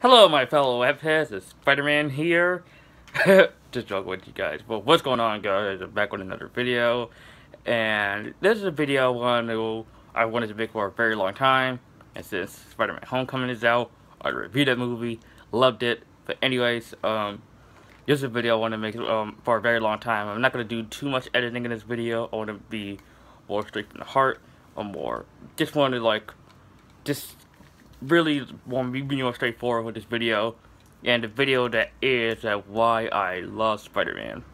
Hello, my fellow webheads. It's Spider-Man here. Just joking with you guys. But what's going on, guys? I'm back with another video, and this is a video I wanted to make for a very long time. And since Spider-Man: Homecoming is out, I reviewed that movie, loved it. But anyways, this is a video I want to make for a very long time. I'm not gonna do too much editing in this video. I want to be more straight from the heart, or more just want to just really want to be more straightforward with this video, and the video that is why I love Spider-Man.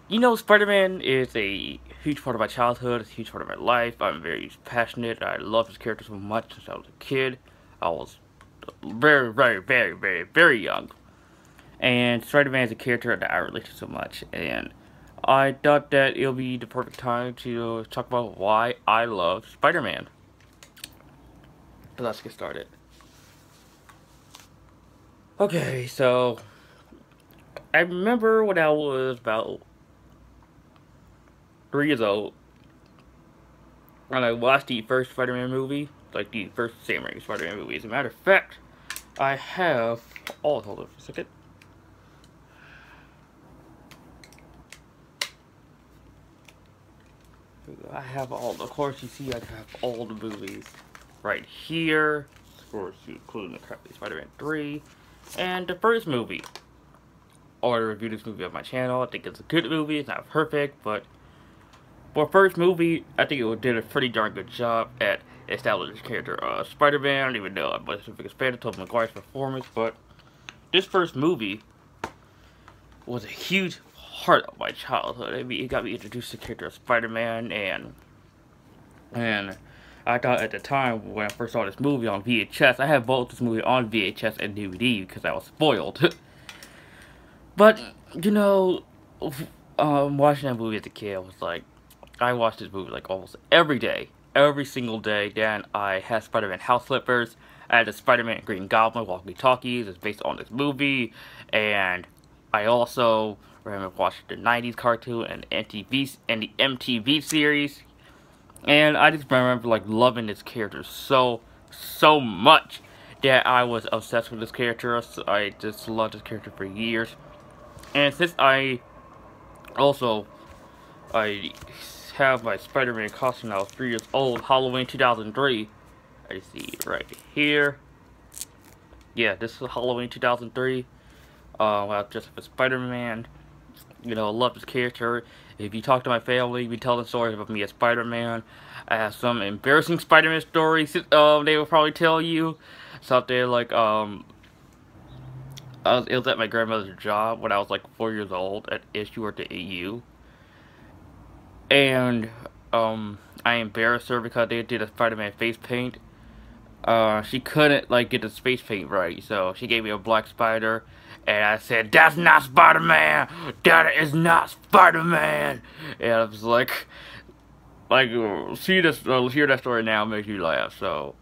You know, Spider-Man is a huge part of my childhood. It's a huge part of my life. I'm very passionate. I love this character so much since I was a kid. I was very young, and Spider-Man is a character that I relate to so much, and I thought that it'll be the perfect time to talk about why I love Spider-Man. Let's get started. Okay, so I remember when I was about 3 years old, when I watched the first Spider-Man movie, like the first Sam Raimi Spider-Man movie. As a matter of fact, I have hold on for a second. I have of course you see I have all the movies right here, of course, including the Spider-Man 3, and the first movie. I already reviewed this movie on my channel. I think it's a good movie. It's not perfect, but for a first movie, I think it did a pretty darn good job at establishing the character of Spider-Man. I don't even know I'm much of a biggest fan of Tobey Maguire's performance, but this first movie was a huge part of my childhood. I mean, it got me introduced to the character of Spider-Man, and I thought at the time when I first saw this movie on VHS, I had both this movie on VHS and DVD because I was spoiled. But, you know, watching that movie as a kid, I watched this movie like almost every day, every single day. Then I had Spider-Man house flippers. I had the Spider-Man Green Goblin walkie-talkies. It's based on this movie, and I also remember watching the '90s cartoon and the MTV series. And I just remember loving this character so much that I was obsessed with this character. So I just loved this character for years. And since I have my Spider-Man costume when I was 3 years old, Halloween 2003. I see it right here. Yeah, this is Halloween 2003. I dressed up as Spider-Man. You know, I love this character. If you talk to my family, we tell them stories about me as Spider-Man. I have some embarrassing Spider-Man stories. They will probably tell you something like it was at my grandmother's job when I was like 4 years old. She worked at AU, and I embarrassed her because they did a Spider-Man face paint. She couldn't get the space paint right, so she gave me a black spider, and I said, "That's not Spider-Man! That is not Spider-Man!" And I was like, hear that story now makes you laugh. So,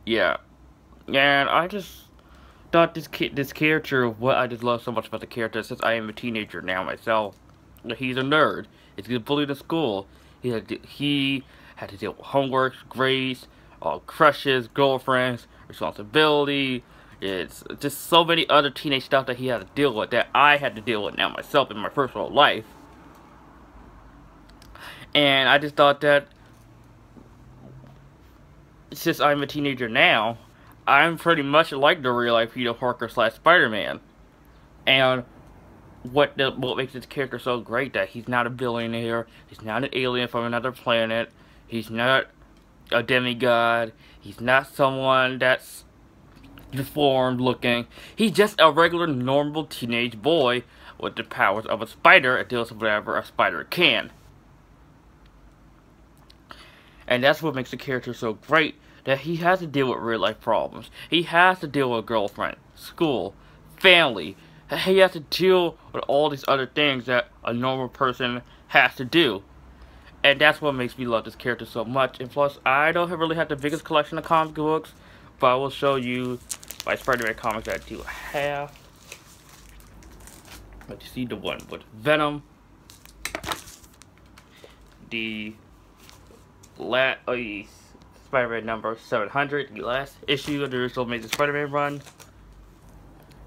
yeah, and I just thought this character, what I just love so much about the character, since I am a teenager now myself. He's a nerd. He's getting bullied at school. He had to deal with homework, grades, crushes, girlfriends, responsibility. It's just so many other teenage stuff that he had to deal with that I had to deal with now myself in my personal life. And I just thought that since I'm a teenager now, I'm pretty much like the real life Peter Parker / Spider-Man. And what makes this character so great, that he's not a billionaire, he's not an alien from another planet, he's not a demigod, he's not someone that's deformed looking. He's just a regular normal teenage boy with the powers of a spider and deals with whatever a spider can. And that's what makes the character so great, that he has to deal with real life problems. He has to deal with girlfriend, school, family. He has to deal with all these other things that a normal person has to do. And that's what makes me love this character so much. And plus, I don't really have the biggest collection of comic books, but I will show you my Spider-Man comics that I do have. But you see the one with Venom, the Spider-Man number 700, the last issue of the original Amazing Spider-Man run.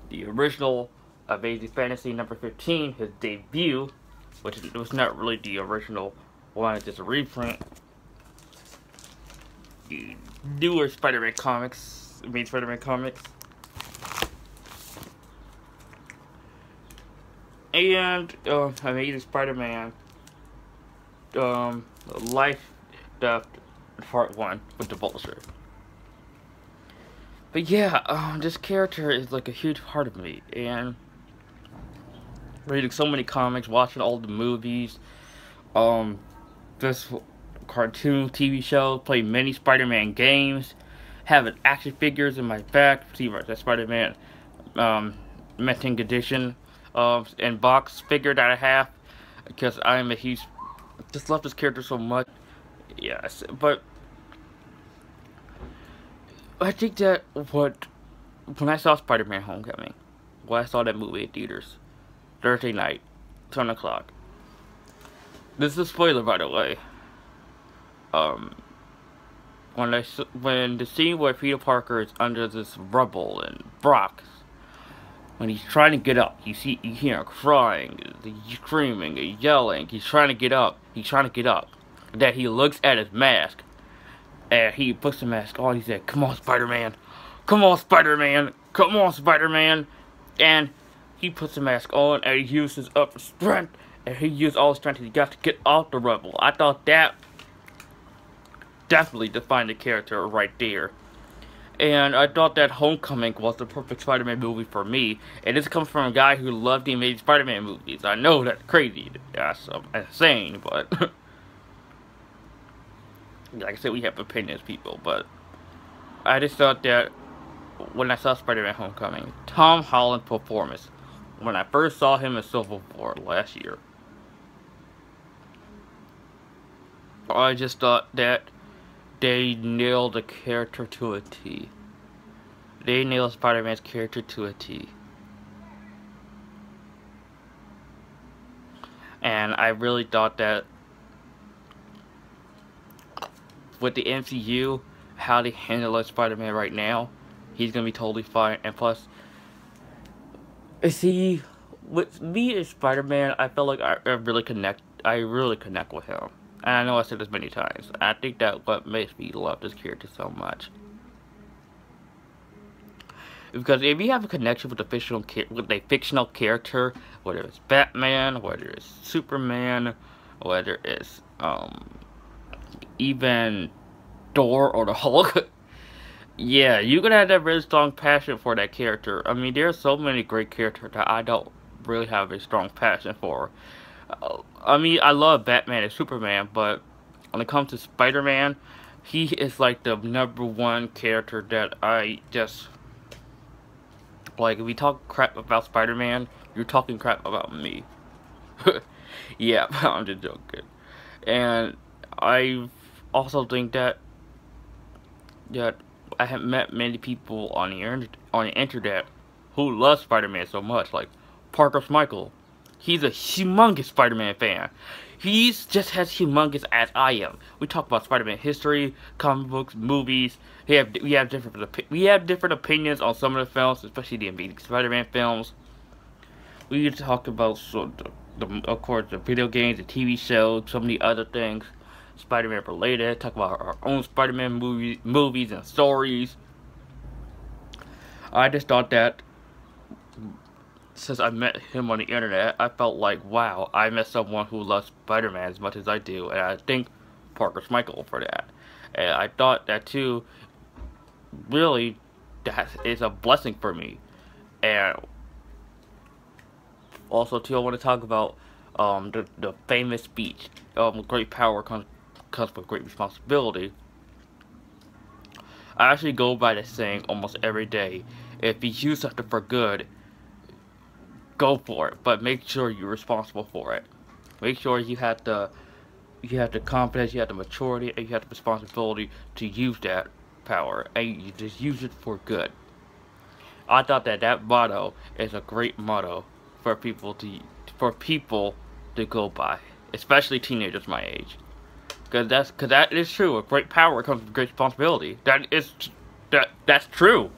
The original Amazing Fantasy number 15, his debut, which was not really the original one, it's just a reprint. The newer Spider-Man comics, Amazing Spider-Man comics. And Amazing Spider-Man Life Death Part 1 with the Vulture. But yeah, this character is like a huge part of me, and reading so many comics, watching all the movies, this cartoon, TV show, playing many Spider-Man games, having action figures in my back, see that Spider-Man Minting Edition and box figure that I have, because I'm a huge, just love this character so much. Yes, but I think that when I saw Spider-Man Homecoming, when I saw that movie in theaters, Thursday night, 10 o'clock. This is a spoiler, by the way. When the scene where Peter Parker is under this rubble and rocks, when he's trying to get up, you hear him crying, he's screaming, he's yelling, he's trying to get up, That he looks at his mask, and he puts the mask on, he said, "Come on, Spider-Man, come on, Spider-Man, come on, Spider-Man," and he puts the mask on, and he uses up his strength, and he used all the strength he got to get off the rubble. I thought that definitely defined the character right there. And I thought that Homecoming was the perfect Spider-Man movie for me. And this comes from a guy who loved the Amazing Spider-Man movies. I know that's crazy. That's insane, but like I said, we have opinions, people. But I just thought that when I saw Spider-Man Homecoming, Tom Holland's performance, when I first saw him in Civil War last year, I just thought that they nailed the character to a T. They nailed Spider-Man's character to a T. And I really thought that with the MCU, how they handle Spider-Man right now, he's gonna be totally fine. And plus, see, with me as Spider-Man, I felt like I really connect with him. And I know I said this many times. I think that what makes me love this character so much. Because if you have a connection with a fictional character, whether it's Batman, whether it's Superman, whether it's even Thor or the Hulk, yeah, you're gonna have that really strong passion for that character. I mean, there's so many great characters that I don't really have a strong passion for. I mean, I love Batman and Superman, but when it comes to Spider-Man, he is like the #1 character that I just like. If we talk crap about Spider-Man, you're talking crap about me. Yeah, I'm just joking. And I also think that I have met many people on the internet who love Spider-Man so much, like Parker Michael. He's a humongous Spider-Man fan. He's just as humongous as I am. We talk about Spider-Man history, comic books, movies. We have different opinions on some of the films, especially the Amazing Spider-Man films. We talk about of course, the video games, the TV shows, so many other things Spider-Man related. Talk about our own Spider-Man movies and stories. I just thought that since I met him on the internet, I felt like, wow, I met someone who loves Spider-Man as much as I do, and I thank Parker Michael for that. And I thought that too, really, that is a blessing for me. And also too, I want to talk about the famous speech, great power comes with great responsibility. I actually go by this saying almost every day. If you use something for good, go for it, but make sure you're responsible for it. Make sure you have the confidence, you have the maturity, and you have the responsibility to use that power, and you just use it for good. I thought that motto is a great motto for people to go by, especially teenagers my age. Because that is true. With great power comes with great responsibility. That's true.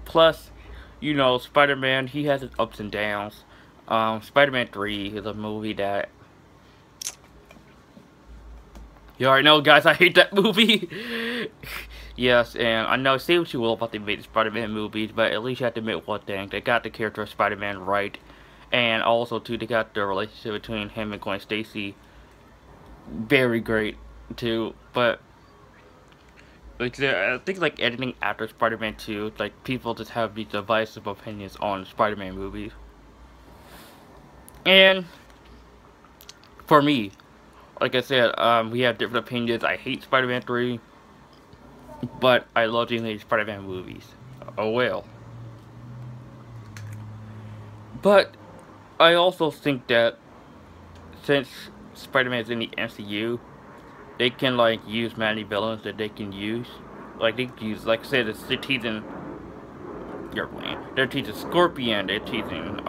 Plus, you know, Spider-Man, he has his ups and downs. Spider-Man 3 is a movie that... You already know, guys, I hate that movie. Yes, and I know, say what you will about the Amazing Spider-Man movies, but at least you have to admit one thing. They got the character of Spider-Man right. And also, too, they got the relationship between him and Gwen Stacy very great, too. But, like, I think, like, editing after Spider-Man 2, like, people just have these divisive opinions on Spider-Man movies. And, for me, like I said, we have different opinions. I hate Spider-Man 3, but I love the Amazing Spider-Man movies. Oh well. But I also think that since Spider-Man is in the MCU, they can like use many villains that they can use. Like they can use, like I said, they're teasing. They're teasing Scorpion. They're teasing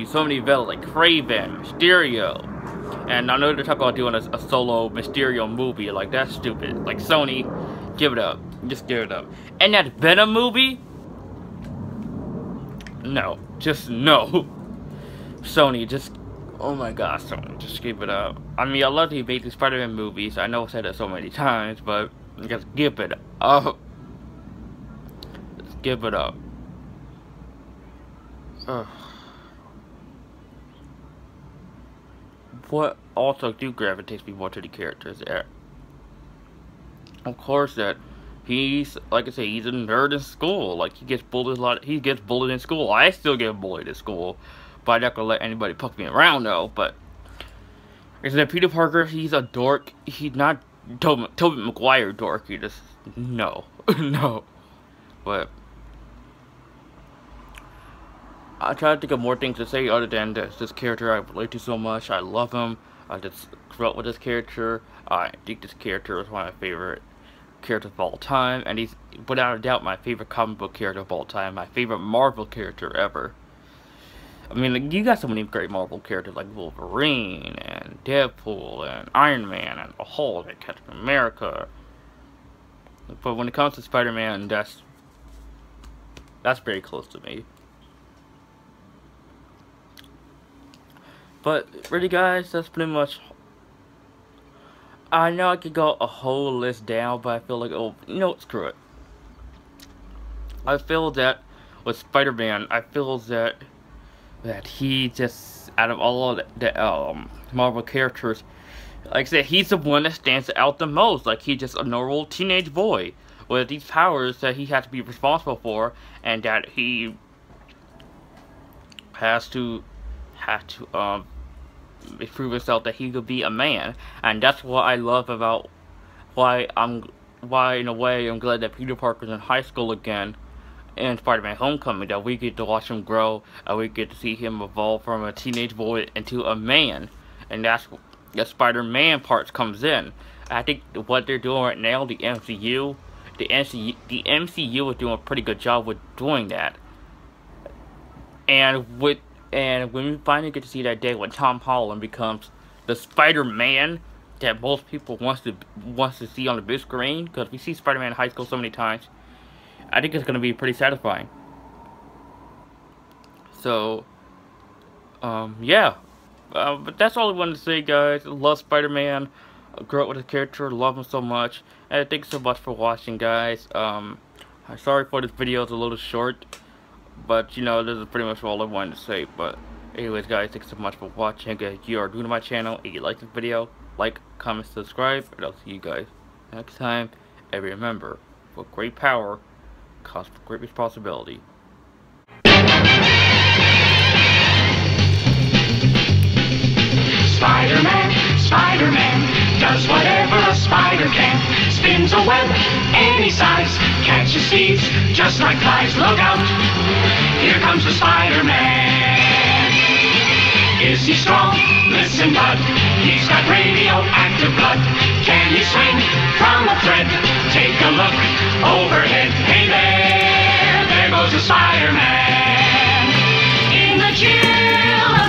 so many villains like Kraven, Mysterio. And I know they're talking about doing a solo Mysterio movie. Like, that's stupid. Like, Sony, give it up. Just give it up. And that Venom movie? No. Just no. Sony, just... Oh my gosh, Sony, just give it up. I mean, I love the Amazing Spider-Man movies. I know I've said that so many times, but just give it up. Just give it up. Ugh. What also do gravitates me more to the characters there? Of course, that he's, like I say, he's a nerd in school. Like, he gets bullied a lot. He gets bullied in school. I still get bullied in school, but I'm not gonna let anybody poke me around though. But is that Peter Parker? He's a dork. He's not Tobey Maguire dork. He just no, no. But I try to think of more things to say other than this character I relate to so much. I love him. I just grew up with this character. I think this character is one of my favorite characters of all time. And he's, without a doubt, my favorite comic book character of all time. My favorite Marvel character ever. I mean, like, you got so many great Marvel characters like Wolverine, and Deadpool, and Iron Man, and the Hulk, and Captain America. But when it comes to Spider-Man, that's very close to me. But really, guys, that's pretty much. I know I could go a whole list down, but I feel like, oh, you know what, screw it. I feel that with Spider-Man, I feel that he just, out of all of the Marvel characters, like I said, he's the one that stands out the most. Like, he's just a normal teenage boy with these powers that he has to be responsible for, and that he has to prove himself that he could be a man. And that's what I love about why in a way I'm glad that Peter Parker's in high school again in Spider-Man Homecoming, that we get to watch him grow, and we get to see him evolve from a teenage boy into a man. And that's the Spider-Man part comes in. I think what they're doing right now, the MCU is doing a pretty good job with doing that. And when we finally get to see that day when Tom Holland becomes the Spider-Man that most people wants to see on the big screen, because we see Spider-Man in high school so many times, I think it's going to be pretty satisfying. So, yeah. But that's all I wanted to say, guys. I love Spider-Man. I grew up with his character. Love him so much. And thanks so much for watching, guys. I'm sorry for this video. It's a little short. But, you know, this is pretty much all I wanted to say. But, anyways, guys, thanks so much for watching. If you are new to my channel and you like this video, like, comment, subscribe, and I'll see you guys next time. And remember, with great power comes great responsibility. Spider-Man, Spider-Man, does whatever a spider can. Spins a web any size, catches thieves just like flies. Look out, here comes the Spider-Man. Is he strong? Listen, bud, he's got radioactive blood. Can he swing from a thread? Take a look overhead. Hey there goes the Spider-Man in the chill